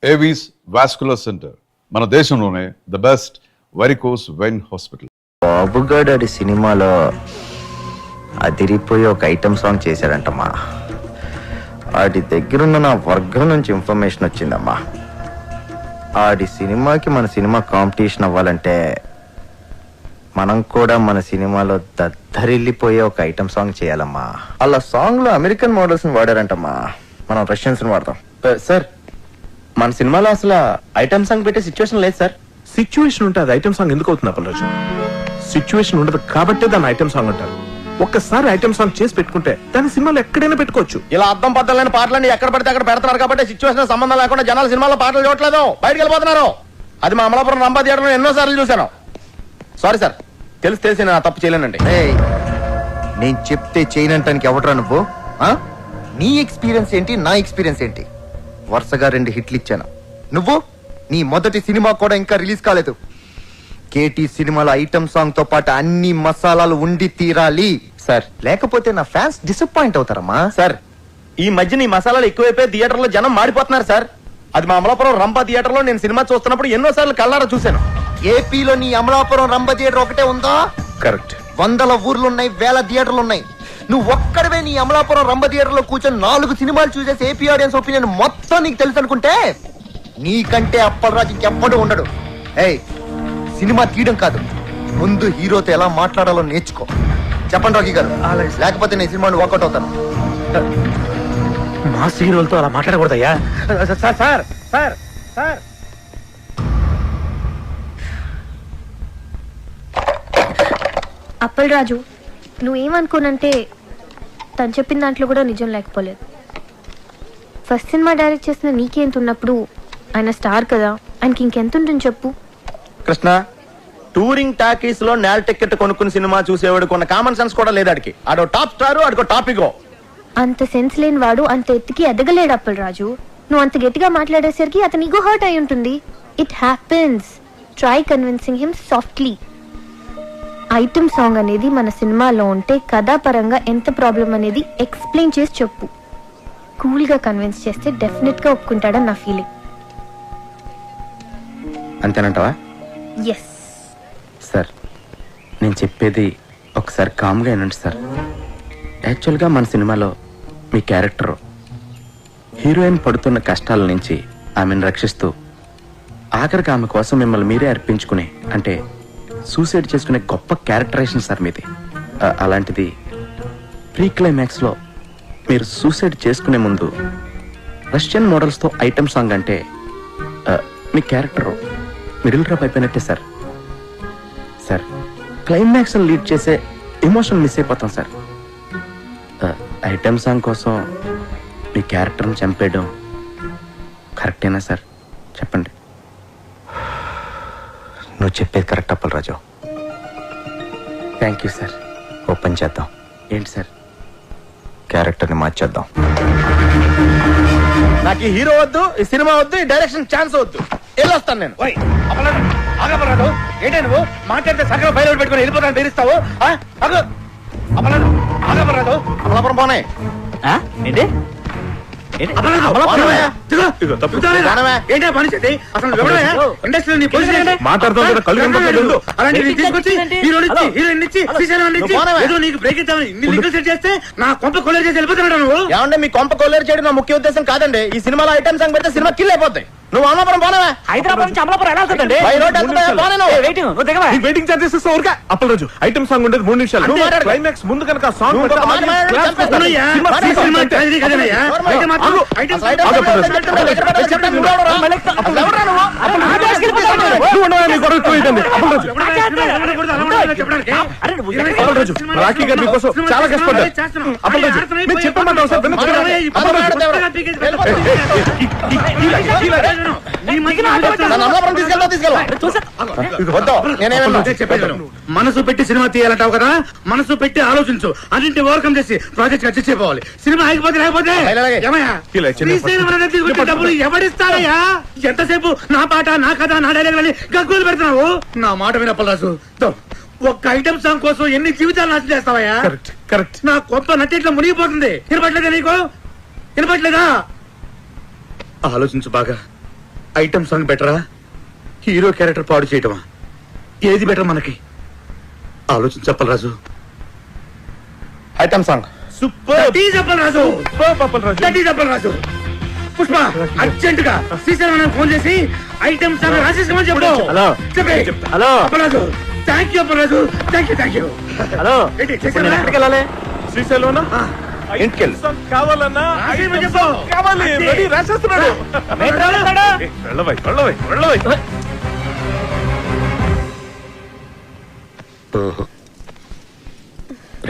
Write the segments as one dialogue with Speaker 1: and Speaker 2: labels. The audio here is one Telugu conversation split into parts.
Speaker 1: ఏవీస్ వాస్కులర్ సెంటర్, మన దేశంలోనే the best varicose vein hospital.
Speaker 2: బాబుగాడు ఆడి సినిమాలో అదిరిపోయి ఒక ఐటమ్ సాంగ్ చేశాడంటమ్మా. ఆడి దగ్గరున్న నా వర్గం నుంచి ఇన్ఫర్మేషన్ వచ్చిందమ్మా. ఆడి సినిమాకి మన సినిమా కాంపిటీషన్ అవ్వాలంటే మనం కూడా మన సినిమాలో దద్దరిల్లిపోయే ఒక ఐటమ్ సాంగ్ చేయాలమ్మా. అలా సాంగ్ లో అమెరికన్ మోడల్స్ ని వాడారంటమ్మా, మనం రష్యన్స్ ని వాడతాం.
Speaker 3: సార్, మన సినిమాలో అసలు ఐటమ్ సాంగ్ పెట్టే సిచ్యువేషన్ లేదు సార్.
Speaker 4: సిచ్యువేషన్ ఉంటే అది ఐటమ్ సాంగ్ ఎందుకు అవుతుంది అప్పలరాజు? సిచ్యువేషన్ ఉండదు కాబట్టి దాన్ని ఐటమ్ సాంగ్ అంటారు. ఒక్కసారి ఐటమ్ సాంగ్ చేసి పెట్టుకుంటే దాని సినిమాలో ఎక్కడైనా పెట్టుకోవచ్చు.
Speaker 3: ఇలా అర్థం పద్దలైన పాటలన్నీ ఎక్కడ పడితే అక్కడ పెడతారు కాబట్టి సిచ్యువేషన్ సంబంధం లేకుండా జనాలు సినిమాలో పాటలు చూడట్లేదు, బయటకు వెళ్ళిపోతున్నారు. అది మా అమలాపురం రంభా థియేటర్లో ఎన్నో సార్లు చూశాను. సారీ సార్, తెలిసి నేను తప్పు చేయలేనండి.
Speaker 2: నేను చెప్తే చేయనంటానికి ఎవడరా నువ్వు? నీ ఎక్స్పీరియన్స్ ఏంటి, నా ఎక్స్పీరియన్స్ ఏంటి? వరుసగా 2 హిట్లు ఇచ్చాను. నువ్వు నీ మొదటి సినిమా కూడా ఇంకా రిలీజ్ కాలేదు. కేటీ సినిమాలో ఐటమ్ సాంగ్ తో పాటు అన్ని మసాలాలు ఉండి తీరాలి
Speaker 3: సార్,
Speaker 2: లేకపోతే నా ఫ్యాన్స్ డిసప్పాయింట్ అవుతారమ్మా.
Speaker 3: సార్, ఈ మధ్యన ఈ మసాలాలు ఎక్కువైపోయి థియేటర్ లో జనం మాడిపోతున్నారు సార్. అది మా అమలాపురం రంభా థియేటర్ లో నేను సినిమా చూస్తున్నప్పుడు ఎన్నో సార్లు కళ్ళారా చూశాను.
Speaker 2: ఏపీలో నీ అమలాపురం రంభ థియేటర్ ఒకటే ఉందా?
Speaker 4: కరెక్ట్.
Speaker 2: 100 ఊర్లున్నాయి, 1000 థియేటర్లు ఉన్నాయి. నువ్వు ఒక్కడవే నీ అమలాపురం రంభ థియేటర్ లో కూర్చొని 4 సినిమాలు చూసేసి ఏపీ ఆడియన్స్ ఒపీనియన్ మొత్తం నీకు తెలుసు అనుకుంటే నీకంటే అప్పలరాజు ఇంకెప్పుడు ఉండడు. సినిమా తీయడం కాదు, ముందు హీరోతో ఎలా మాట్లాడాలో నేర్చుకో. చెప్పండి రాకీ గారు, లేకపోతే నేను సినిమాని వాకౌట్ అవుతాను.
Speaker 5: మా హీరోలతో అలా మాట్లాడకూడదయ్యా.
Speaker 3: Sir sir sir sir
Speaker 6: Appalaraju, నువ్వేమనుకోనంటే తను చెప్పిన దాంట్లో కూడా నిజం లేకపోలేదు. ఫస్ట్ సినిమా డైరెక్ట్ చేసిన నీకెంత ఉన్నప్పుడు ఆయన స్టార్ కదా, ఆయనకి ఇంకెంత ఉంటుంది చెప్పు.
Speaker 3: కృష్ణ, టూరింగ్ టాకీస్ లో నేల టికెట్ కొనుక్కుని సినిమా చూసేవాడు కొన్న కామన్ సెన్స్ కూడా లేదు. ఆడికి ఆడో టాప్ స్టార్, ఆడికో టాపికో.
Speaker 6: అంత సెన్స్ లేని వాడు అంత ఎత్తుకి ఎదగలేడు అప్పలరాజు. నువ్వు అంత గట్టిగా మాట్లాడేసరికి అతని ఈగో హర్ట్ అయి ఉంటుంది. It happens. Try convincing him softly. Item song అనేది మన సినిమాలో ఉంటే కథాపరంగా ఎంత ప్రాబ్లం అనేది ఎక్స్ప్లెయిన్ చేసి చెప్పు. కూల్ గా కన్విన్స్ చేస్తే డెఫినెట్ గా ఒప్పుకుంటాడని నా ఫీలింగ్.
Speaker 3: అంతేనంటావా?
Speaker 6: ఎస్
Speaker 3: సార్, నేను చెప్పేది ఒకసారి కామ్గా వినండి సార్. యాక్చువల్గా మన సినిమాలో మీ క్యారెక్టర్ హీరోయిన్ పడుతున్న కష్టాల నుంచి ఆమెను రక్షిస్తూ ఆఖరికి ఆమె కోసం మిమ్మల్ని మీరే అర్పించుకునే, అంటే సూసైడ్ చేసుకునే గొప్ప క్యారెక్టరైజేషన్ సార్ మీది. అలాంటిది ప్రీ క్లైమాక్స్లో మీరు సూసైడ్ చేసుకునే ముందు రష్యన్ మోడల్స్తో ఐటమ్ సాంగ్ అంటే మీ క్యారెక్టర్ మిడిల్ డ్రాప్ అయిపోయినట్టే సార్. సార్, క్లైమాక్స్ లీడ్ చేసే ఎమోషన్ మిస్ అయిపోతాం సార్. ఐటమ్ సాంగ్ కోసం మీ క్యారెక్టర్ని చంపేయడం కరెక్టేనా సార్? చెప్పండి.
Speaker 2: నువ్వు చెప్పేది correct Appalaraju.
Speaker 3: Thank you sir.
Speaker 2: Open చేద్దాం.
Speaker 3: ఏంటి సార్?
Speaker 2: క్యారెక్టర్ని మార్చేద్దాం.
Speaker 3: నాకు ఈ హీరో వద్దు, ఈ సినిమా వద్దు, ఈ డైరెక్షన్ ఛాన్స్ వద్దు. వెళ్ళొస్తాను నేను. ఏంటి నువ్వు మాట్లాడితే సగం బయలు పెట్టుకుని వెళ్ళిపోతాను బెదిరిస్తావు? అమలాపురం పోనే
Speaker 5: ఏంటి
Speaker 3: నా కొంప కొల్లేరు చేసి వెళ్ళిపోతున్నాడు నువ్వు. ఏమంటే మీ కొంప కొల్లేరు చేయడం నా ముఖ్య ఉద్దేశం కాదండి. ఈ సినిమాలో ఐటమ్ సాంగ్ పెడితే సినిమా కిల్ అయిపోతాయి. నువ్వు అమలాపురం పోనవా?
Speaker 5: హైదరాబాద్ నుంచి అమలాపురం ఎలా వస్తుందండి?
Speaker 4: Waiting charges Appalaraju. Item song ఉండేది 3 నిమిషాలు. క్లైమాక్స్ ముందు కనుక సాంగ్ రాఖీ గారు మీకోసం చాలా కష్టపడ్డారు. అప్పలరాజు, మీరు చెప్పమంటారు సార్.
Speaker 5: మనసు పెట్టి సినిమా తీయాలంటావు కదా, మనసు పెట్టి ఆలోచించు. అన్నింటి ఓవర్కమ్ చేసి ప్రాజెక్ట్ ఖర్చు అయిపోవాలి. సినిమా ఆగిపోతే లేకపోతే డబ్బులు ఎవడిస్తారయ్యా? ఎంతసేపు నా పాట, నా కథ, నా డైలాగ్ వెళ్ళి గగ్గోలు పెడుతున్నావు. నా మాట వినప్పలాసు, ఒక్క ఐటమ్ సాంగ్ కోసం ఎన్ని జీవితాలు నాశనం చేస్తావయ్యా?
Speaker 4: కరెక్ట్.
Speaker 5: నా కొంత నటిట్లో మునిగిపోతుంది. వినపట్లేదా నీకు? వినపట్లేదా? ఆలోచించు బాగా. ఐటమ్ సాంగ్ బెటరా, హీరో క్యారెక్టర్ పాడు చేయటమా? ఏది బెటర్ మనకి? ఆలోచన చెప్పాలి రాజు.
Speaker 3: Item song.
Speaker 5: చెప్పాలి రాజు. చెప్పాలి రాజు. పుష్ప అర్జెంట్ గా శ్రీశైలం ఫోన్ చేసి ఐటమ్ సాంగ్ రాసేసుకోమని చెప్పు.
Speaker 2: హలో.
Speaker 5: చెప్పే.
Speaker 2: Hello.
Speaker 5: Apparaju thank you. Apparaju thank you.
Speaker 2: Hello.
Speaker 5: ఎక్కడికి
Speaker 4: వెళ్ళాలి? శ్రీశైలం
Speaker 3: ఇంటికి వెళ్ళి
Speaker 4: కావాలన్నా
Speaker 5: చెప్పు.
Speaker 4: కావాలి. రెడీ, రాసేస్తున్నాడు. వెళ్ళవై.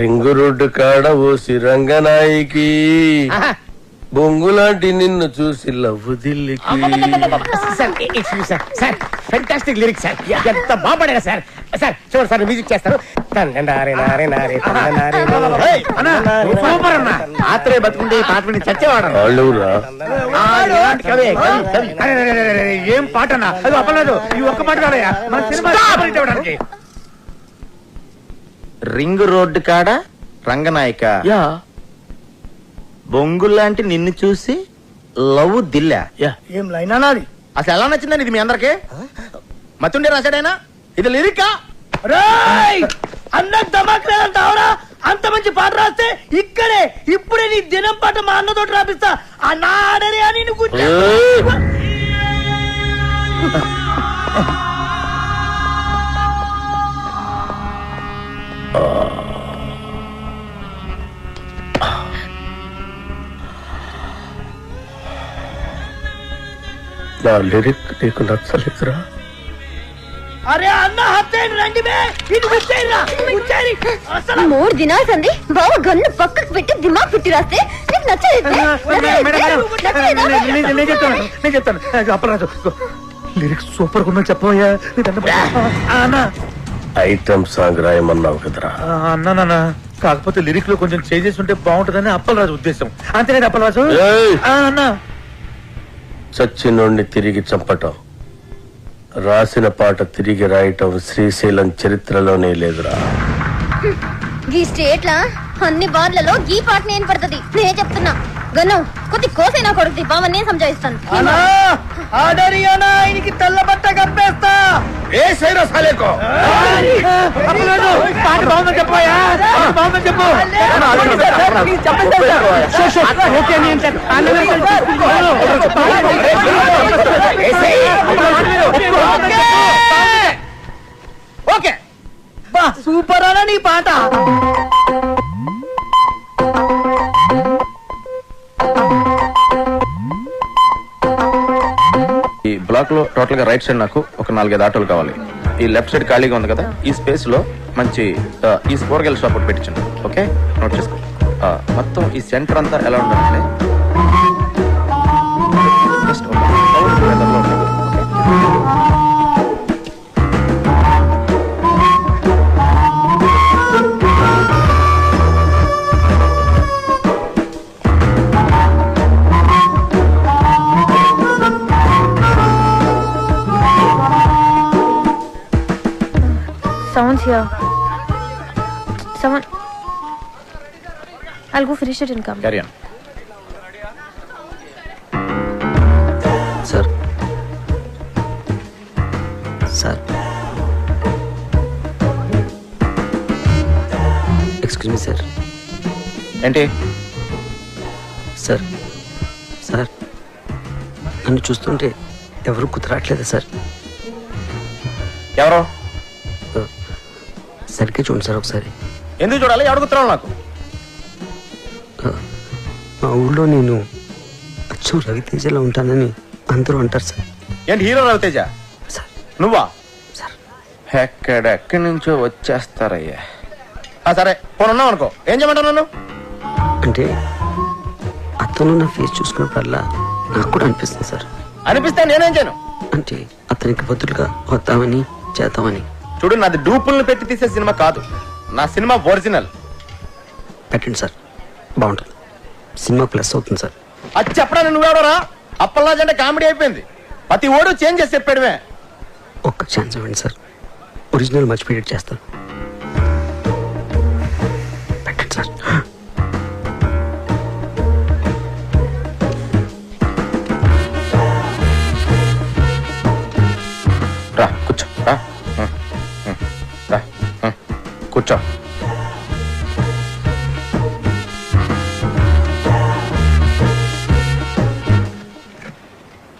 Speaker 7: రింగు రోడ్డు కాడ ఓసి రంగనాయికి బొంగులాంటి నిన్ను చూసి లవ్వు దిల్లికి.
Speaker 8: Sir fantastic lyrics sir. ఎంత బాగుపడారు సార్. సార్ చూడండి సార్, మ్యూజిక్ చేస్తారు.
Speaker 5: సూపర్ అన్న. ఆత్రే బతుకుంటే ఈ పాట విని చచ్చేవాడు.
Speaker 7: వాళ్ళురా
Speaker 5: ఏం పాట అన్న? అది అప్పలేదు. ఈ ఒక్క పాట కాదయ్యా మన సినిమా ఇవ్వడానికి.
Speaker 2: రింగ్ రోడ్డు కాడ రంగనాయక బొంగుల్లాంటి నిన్ను చూసి లవ్ దిల్లా.
Speaker 8: ఏం లైన్ అన్నది?
Speaker 2: అసలు ఎలా నచ్చిందండి ఇది మీ అందరికి? మతుండే రాశాడైనా ఇది లిరికా?
Speaker 8: అన్న ధమాక్ లేదంటావరా? అంత మంచి పాట రాస్తే ఇక్కడే ఇప్పుడే నీ దినం పాట మా అన్నతోటి రాపిస్తా. అన్న ఆడరే అని నువ్వు
Speaker 7: నా లిరిక్ నీకు నచ్చలేదురా?
Speaker 8: అరే అన్న హత్యని రండి బే. ఇది వచ్చేయరా. వచ్చేయరి. అసలు
Speaker 6: 3 దినాలు సంది బావ గన్ను పక్కకు పెట్టి దిమాగ్ పెట్టి రాస్తే నీకు నచ్చలేదు.
Speaker 5: నేను చెప్తాను. అప్పరాజు లిరిక్స్ సూపర్ గా ఉన్నా చెప్పవయ్యా. అన్న
Speaker 7: ఐటమ్ సాంగ్ రాయమన్నావు కదరా?
Speaker 5: అన్న కాకపోతే లిరిక్ లో కొంచెం చేంజెస్ ఉంటే బాగుంటుందని అప్పలరాజు ఉద్దేశం. అంతేనా అప్పలరాజు?
Speaker 7: ఏయ్!
Speaker 5: అన్న
Speaker 7: చచ్చినోడిని తిరిగి చంపటం, రాసిన పాట తిరిగి రాయటం శ్రీశైలం చరిత్రలోనే లేదురా.
Speaker 6: ఈ స్టేట్ లా అన్ని బార్లలో గీ పాట నేను పడుతుంది. నేను చెప్తున్నా గన్ను కొద్ది కోసైనా కొడుతుంది. బావ నేను సంజాయిస్తాను.
Speaker 8: ఆడరి అన్న ఆయనకి తెల్ల బట్ట కప్పేస్తా.
Speaker 7: ఏ సైరో సాలేకో
Speaker 5: అప్పలరాజు పాట బాగుందని చెప్పయ్యా. బాగుందని చెప్పు. ఓకే నేను
Speaker 8: ఓకే బా సూపర్ అన్న నీ పాట.
Speaker 3: ఈ బ్లాక్ లో టోటల్ గా రైట్ సైడ్ నాకు ఒక 4-5 ఆటోలు కావాలి. ఈ లెఫ్ట్ సైడ్ ఖాళీగా ఉంది కదా, ఈ స్పేస్ లో మంచి ఈ కూరగాయల షాప్ ఒకటి పెట్టించండి. ఓకే, నోట్ చేసుకో. మొత్తం ఈ సెంటర్ అంతా ఎలా ఉండాలంటే just ఒక south weather లో ఉండాలి.
Speaker 6: Someone's here. Someone. I'll go finish it and come.
Speaker 3: Carry on.
Speaker 9: Sir sir excuse me sir.
Speaker 3: ఏంటి?
Speaker 9: సార్ సార్ నన్ను చూస్తుంటే ఎవరు కుదరట్లేదా సార్?
Speaker 3: ఎవరో
Speaker 9: సరిగ్గా చూడండి సార్ ఒకసారి.
Speaker 3: ఎందుకు చూడాలి? ఎవరు కుత్రాలు నాకు?
Speaker 9: మా ఊళ్ళో నేను అచ్చు రవితేజలో ఉంటానని అందరూ అంటారు సార్.
Speaker 3: ఏంటి హీరో రవితేజ?
Speaker 9: సార్
Speaker 3: నువ్వా?
Speaker 9: సార్
Speaker 3: ఎక్కడెక్కడి నుంచో వచ్చేస్తారయ్యా. సరే పోను ఉన్నావు అనుకో, ఏం చేయమంటావు నన్ను?
Speaker 9: అంటే అతను నా ఫేస్ చూసుకున్నప్పుడల్లా నాకు కూడా అనిపిస్తుంది సార్.
Speaker 3: అనిపిస్తే నేనేం చేయను?
Speaker 9: అంటే అతనికి బదులుగా వద్దామని చేద్దామని.
Speaker 3: చూడు, నాది డూపుల్ని పెట్టి తీసే సినిమా కాదు, నా సినిమా ఒరిజినల్.
Speaker 9: పెట్టండి సార్, బాగుంటుంది. సినిమా ప్లస్ అవుతుంది సార్.
Speaker 3: అది చెప్పడానికి నువ్వెవడరా? అప్పల్లాజ్ అంటే కామెడీ అయిపోయింది. ప్రతి ఓడు చేంజ్ చేసి చెప్పాడువే.
Speaker 9: ఒక్క ఛాన్స్ ఇవ్వండి సార్, ఒరిజినల్ మర్చిపోయేట్ చేస్తాను. పెట్టండి సార్.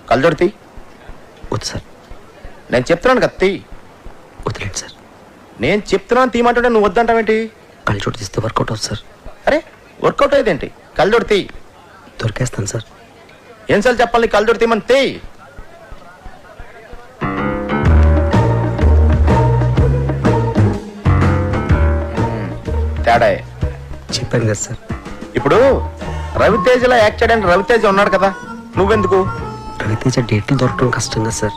Speaker 2: కళ్ళజోడు తీ.
Speaker 9: వద్దు సార్,
Speaker 2: నేను చెప్తున్నాను కదా తీ.
Speaker 9: వదిలేండి సార్.
Speaker 2: నేను చెప్తున్నాను తీయమంటుంటే నువ్వు వద్దంటావేంటి?
Speaker 9: కళ్ళజోడు తీస్తే వర్కౌట్ అవుతుంది సార్.
Speaker 2: అరే వర్కౌట్ అయ్యేదేంటి? కళ్ళజోడు తీ.
Speaker 9: దొరికేస్తాను సార్.
Speaker 2: ఏం చెప్పాలి? కళ్ళజోడు తీయమని తీ. తేడా
Speaker 9: చెప్పాను కదా సార్.
Speaker 2: ఇప్పుడు రవితేజలా యాక్ట్ చేయడానికి రవితేజ ఉన్నాడు కదా, నువ్వెందుకు?
Speaker 9: రవితేజ డేట్లు దొరకడం కష్టం కదా సార్.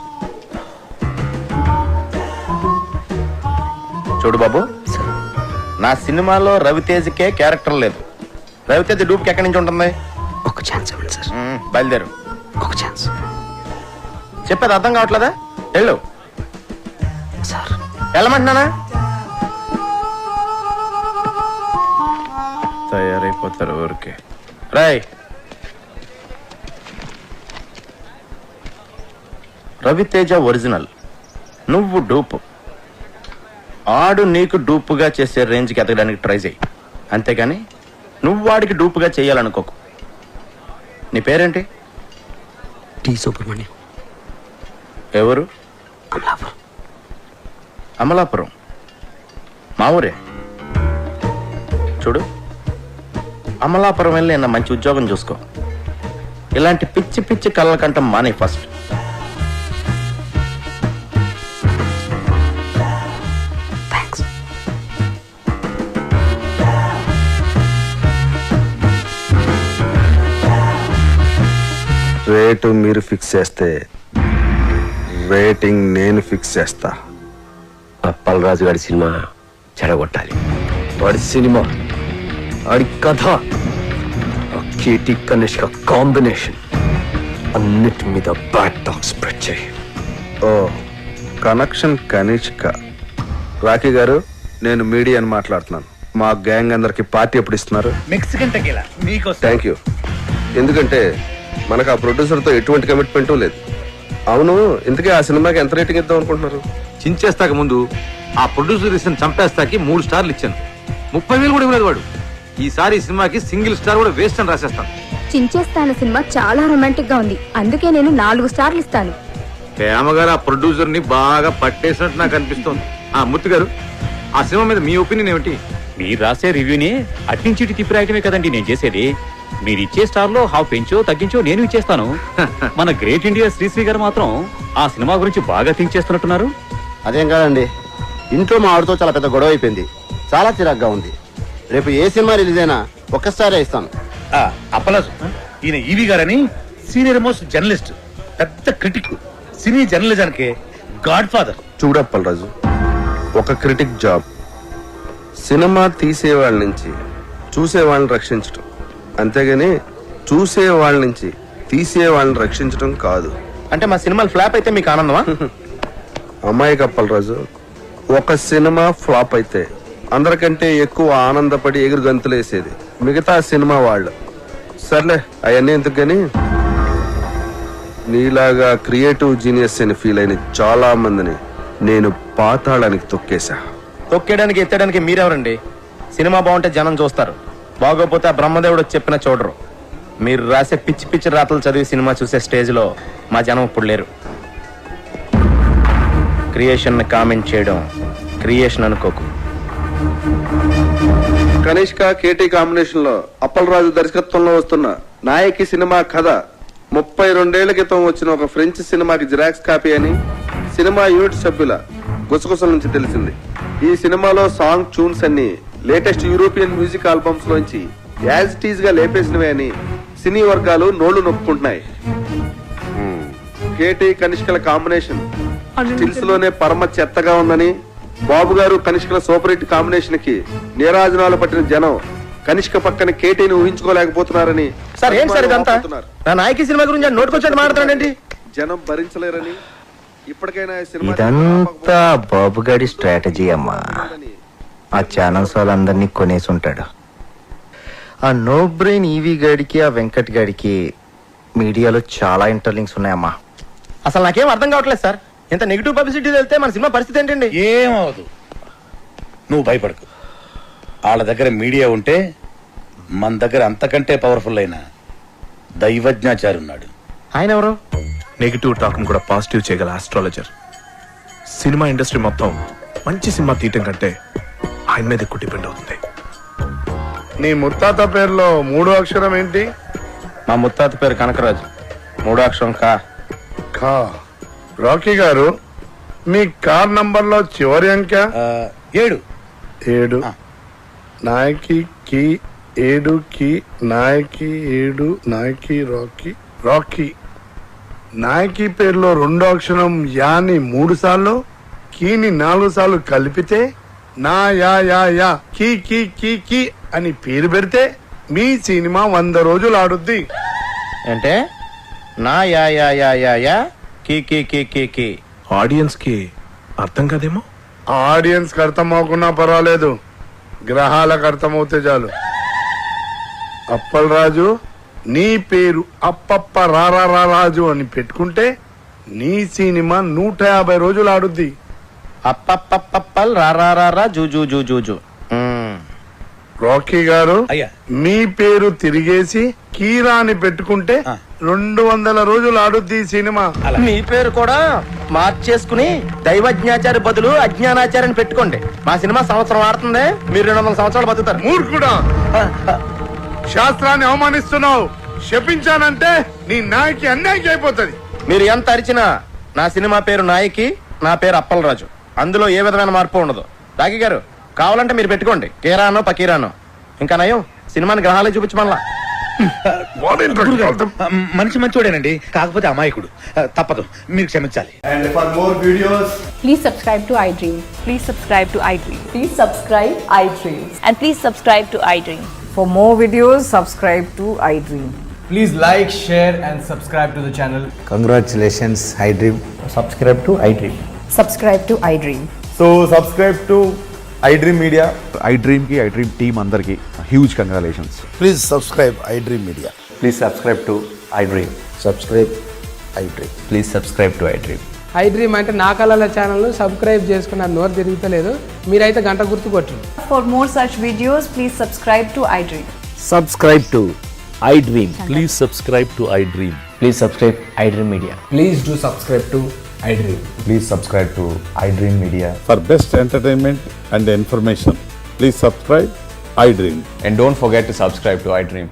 Speaker 2: చూడు బాబు,
Speaker 9: సార్
Speaker 2: నా సినిమాలో రవితేజకే క్యారెక్టర్ లేదు. రవితేజ డూప్కి ఎక్కడి నుంచి ఉంటుంది?
Speaker 9: ఒక ఛాన్స్ ఇవ్వండి సార్.
Speaker 2: బయలుదేరు.
Speaker 9: ఒక ఛాన్స్.
Speaker 2: చెప్పేది అర్థం కావట్లేదా? వెళ్ళు.
Speaker 9: సార్
Speaker 2: వెళ్ళమంటున్నానా? తయారైపోతారు ఊరికే. రాయ్, రవితేజ ఒరిజినల్, నువ్వు డూపు. ఆడు నీకు డూపుగా చేసే రేంజ్కి ఎదగడానికి ట్రై చేయి, అంతేగాని నువ్వు వాడికి డూపుగా చేయాలనుకోకు. నీ పేరేంటి?
Speaker 9: టి సుబ్రహ్మణ్యం.
Speaker 2: ఎవరు?
Speaker 9: అమలాపురం.
Speaker 2: అమలాపురం మా ఊరే. చూడు, అమలాపురం వెళ్ళి నా మంచి ఉద్యోగం చూసుకో. ఇలాంటి పిచ్చి పిచ్చి కళ్ళ కంటం మానే ఫస్ట్.
Speaker 9: థ్యాంక్స్.
Speaker 10: రేటు మీరు ఫిక్స్ చేస్తే రేటింగ్ నేను ఫిక్స్ చేస్తా.
Speaker 7: అప్పలరాజు గారి సినిమా చెడగొట్టాలి. వాడి సినిమా, వాడి కథ, కేటీ కనిష్క కాంబినేషన్ అన్నిటి మీద బ్యాడ్ టాక్ స్ప్రెడ్ చేయి.
Speaker 10: ఓ కనెక్షన్ కనిష్క. రాఖీ గారు, నేను మీడియాని మాట్లాడుతున్నాను. మా గ్యాంగ్ అందరికి పార్టీ ఎప్పుడు ఇస్తున్నారు?
Speaker 5: మెక్సికన్ టెకీలా మీకోసం.
Speaker 10: Thank you. ఎందుకంటే మనకు ఆ ప్రొడ్యూసర్తో ఎటువంటి కమిట్మెంటు లేదు. అవును, ఇంతకీ ఆ సినిమాకి ఎంత రేటింగ్ ఇద్దాం అనుకుంటున్నారు?
Speaker 11: చించేస్తాక ముందు ఆ ప్రొడ్యూసర్ ఇచ్చిన చంపేస్తాకి 3 స్టార్లు ఇచ్చాను. 30,000 కూడా ఇవ్వలేదు వాడు. ఈసారి ఈ సినిమాకి సింగిల్ స్టార్ కూడా వేస్ట్ అని రాసేస్తాను.
Speaker 6: చించేస్తాను సినిమా చాలా రొమాంటిక్ గా ఉంది, అందుకే నేను 4 స్టార్లు ఇస్తాను.
Speaker 11: ప్రేమగారు ఆ ప్రొడ్యూసర్ ని బాగా పట్టేసినట్టు నాకు అనిపిస్తోంది. మూర్తి గారు, ఆ సినిమా మీద మీ ఒపీనియన్ ఏమిటి?
Speaker 12: మీరు రాసే రివ్యూని అట్నుంచి ఇటు తిప్పి రాయటమే కదండి నేను చేసేది. మీరు ఇచ్చే స్టార్ లో హాఫ్ పెంచో తగ్గించో నేను ఇచ్చేస్తాను. మన గ్రేట్ ఇండియా శ్రీశ్రీ గారు మాత్రం ఆ సినిమా గురించి బాగా థింక్ చేస్తున్నట్టున్నారు.
Speaker 2: అదేం కాదండి, ఇంట్లో మా ఆవిడతో చాలా పెద్ద గొడవ అయిపోయింది. చాలా చిరాగ్గా ఉంది. రేపు ఏ సినిమా రిలీజ్ అయినా ఒక్కసారి ఇస్తాను.
Speaker 5: అప్పలాజు, ఈయన ఈవి గారని సీనియర్ మోస్ట్ జర్నలిస్ట్, పెద్ద క్రిటిక్, సినీ జర్నలిజానికి గాడ్ ఫాదర్.
Speaker 10: చూడప్పలరాజు, ఒక క్రిటిక్ జాబ్ సినిమా తీసేవాళ్ళ నుంచి చూసేవాళ్ళని రక్షించటం, అంతేగాని చూసేవాళ్ళ నుంచి తీసేవాళ్ళని రక్షించటం కాదు.
Speaker 2: అంటే మా సినిమాలు ఫ్లాప్ అయితే మీకు ఆనందమా?
Speaker 10: అమ్మాయి కప్పలరాజు, ఒక సినిమా ఫ్లాప్ అయితే అందరికంటే ఎక్కువ ఆనందపడి ఎగురు గంతులేసేది మిగతా సినిమా వాళ్ళు. సర్లే, అవన్నీ ఎందుకు గాని నీలాగా క్రియేటివ్ జీనియస్ అని ఫీల్ అయిన చాలా మందిని నేను పాతాళానికి తొక్కేశా.
Speaker 2: తొక్కేయడానికి ఎత్తడానికి మీరెవరండి? సినిమా బాగుంటే జనం చూస్తారు, బాగోపోతే ఆ బ్రహ్మదేవుడు చెప్పిన చూడరు. మీరు రాసే పిచ్చి పిచ్చి రాతలు చదివి సినిమా చూసే స్టేజ్లో మా జనం ఇప్పుడు లేరు. క్రియేషన్ కామెంట్ చేయడం క్రియేషన్ అనుకోకు.
Speaker 10: కనిష్క కేటీ కాంబినేషన్ లో అప్పలరాజు దర్శకత్వంలో వస్తున్న నాయకి సినిమా కథ 32 ఏళ్ల క్రితం వచ్చిన ఒక ఫ్రెంచ్ సినిమాకి జిరాక్స్ కాపీ అని సినిమా యూనిట్ సభ్యుల గుసగుసల నుంచి తెలిసింది. ఈ సినిమాలో సాంగ్ ట్యూన్స్ అన్ని లేటెస్ట్ యూరోపియన్ మ్యూజిక్ ఆల్బమ్స్ లోంచి యాజ్ టీజ్ గా లేపేసినవే అని సినీ వర్గాలు నోళ్లు నొప్పుకుంటున్నాయి. కేటీ కనిష్కల కాంబినేషన్ స్టిల్స్ లోనే పరమ చెత్తగా ఉందని, బాబు గారు కనిష్కల సూపర్ హిట్ కాంబినేషన్ కి నీరాజనాలు పట్టిన జనం కనిష్క పక్కన కేటీని ఊహించుకోలేకపోతున్నారని.
Speaker 2: సార్ ఏంటి సార్ ఇదంతా? నా నాయకి సినిమా గురించి నోటుకొచ్చేది మాట్లాడుతున్నాడండి.
Speaker 10: జనం భరించలేరని ఇప్పటికైనా
Speaker 2: ఇదంతా బాబుగాడి స్ట్రాటజీ అమ్మా. ఆ ఛానల్స్ వాళ్ళందరినీ కొనేసి ఉంటాడు. ఆ నో బ్రెయిన్ ఈవీ గాడికి ఆ వెంకట్ గాడికి మీడియాలో చాలా ఇంటర్లింక్స్ ఉన్నాయమ్మా. అసలు నాకేం అర్థం కావట్లేదు సార్. ఇంత నెగిటివ్ పబ్లిసిటీ వెళ్తే మన సినిమా పరిస్థితి ఏంటండి?
Speaker 5: ఏమవదు, నువ్వు భయపడకు. వాళ్ళ దగ్గర మీడియా ఉంటే మన దగ్గర అంతకంటే పవర్ఫుల్ అయిన దైవజ్ఞాచారి ఉన్నాడు.
Speaker 3: ఆయన ఎవరు?
Speaker 4: నెగిటివ్ టాక్ కూడా పాజిటివ్ చేయగల ఆస్ట్రాలజర్. సినిమా ఇండస్ట్రీ మొత్తం మంచి సినిమా తీయటం కంటే ఆయన మీద ఎక్కువ డిపెండ్ అవుతుంది.
Speaker 10: నీ ముత్తాత పేరులో 3వ అక్షరం ఏంటి?
Speaker 3: మా ముత్తాత పేరు కనకరాజు. 3వ అక్షరం కా.
Speaker 10: ఖా. రాకీ గారు, మీ కార్ నంబర్ లో చివరి అంకె
Speaker 5: 7.
Speaker 10: 7. నాయకి కి 7 కి నాయకి 7 నాయకి రాకీ రాకీ. నాయకి పేరులో 2వ అక్షరం యాని 3 సార్లు, కీని 4 సార్లు కలిపితే నా యా యా యా కీ కీ కీ కీ అని పేరు పెడితే మీ సినిమా 100 రోజులు ఆడుద్ది.
Speaker 3: అంటే నా యా యా యా యా యా కీ కీ కీ కీ కీ.
Speaker 4: ఆడియన్స్ కి అర్థం కాదేమో.
Speaker 10: ఆడియన్స్ కి అర్థం అవ్వకున్నా పర్వాలేదు, గ్రహాలకు అర్థమవుతే చాలు. అప్పల్ రాజు, నీ పేరు అప్పప్ప రారా రాజు అని పెట్టుకుంటే నీ సినిమా 150 రోజులు ఆడుద్ది.
Speaker 3: అప్పప్పప్పల్ రారా zoo zoo zoo zoo zoo.
Speaker 10: Rocky గారు,
Speaker 5: అయ్యా.
Speaker 10: మీ పేరు తిరిగేసి కీరా అని పెట్టుకుంటే 200 రోజులు ఆడుద్ది ఈ సినిమా.
Speaker 3: మీ పేరు కూడా మార్చేసుకుని దైవజ్ఞాచారి బదులు అజ్ఞానాచార్యని పెట్టుకోండి. మా సినిమా సంవత్సరం ఆడుతుంది, మీరు 200 సంవత్సరాలు బతుకుతారు.
Speaker 10: మూర్ఖుడా, శాస్త్రాన్ని అవమానిస్తున్నావు. శపించానంటే నీ నాయకి అన్యాయం అయిపోతుంది.
Speaker 3: మీరు ఎంత అరిచినా నా సినిమా పేరు నాయకి, నా పేరు అప్పలరాజు. అందులో ఏ విధమైన మార్పు ఉండదు. రాకీ గారు, కావాలంటే మీరు పెట్టుకోండి కీరానో పకీరానో. ఇంకా నయం, సినిమాని గ్రహాలే చూపించమల్లా.
Speaker 5: మనిషి మంచోడేనండి, కాకపోతే అమాయకుడు. తప్పదు, మీరు క్షమించాలి.
Speaker 13: Please subscribe to iDream.
Speaker 14: Please subscribe to iDream.
Speaker 13: Please subscribe iDream.
Speaker 14: And please subscribe to iDream.
Speaker 13: For more videos, subscribe to iDream.
Speaker 8: Please like, share and subscribe to the channel.
Speaker 2: Congratulations iDream.
Speaker 8: Subscribe to iDream.
Speaker 13: Subscribe to iDream.
Speaker 8: So subscribe to iDream Media.
Speaker 1: iDream కి iDream టీమ్ అందరికి huge congratulations.
Speaker 2: Please subscribe iDream media.
Speaker 8: Please subscribe to iDream.
Speaker 2: Subscribe iDream.
Speaker 8: Please subscribe to iDream.
Speaker 13: iDream అంటే నా కళల ఛానల్ సబ్స్క్రైబ్ చేసుకున్న నోరు తిరుగుతలేదు. మీరైతే గంట గుర్తు కొట్టండి.
Speaker 14: For more such videos, please subscribe to iDream.
Speaker 7: Subscribe to iDream. Please subscribe to iDream.
Speaker 8: Please subscribe iDream Media. Please do subscribe to iDream.
Speaker 1: Please subscribe to iDream Media. For best entertainment and information, please subscribe iDream.
Speaker 12: And don't forget to subscribe to iDream.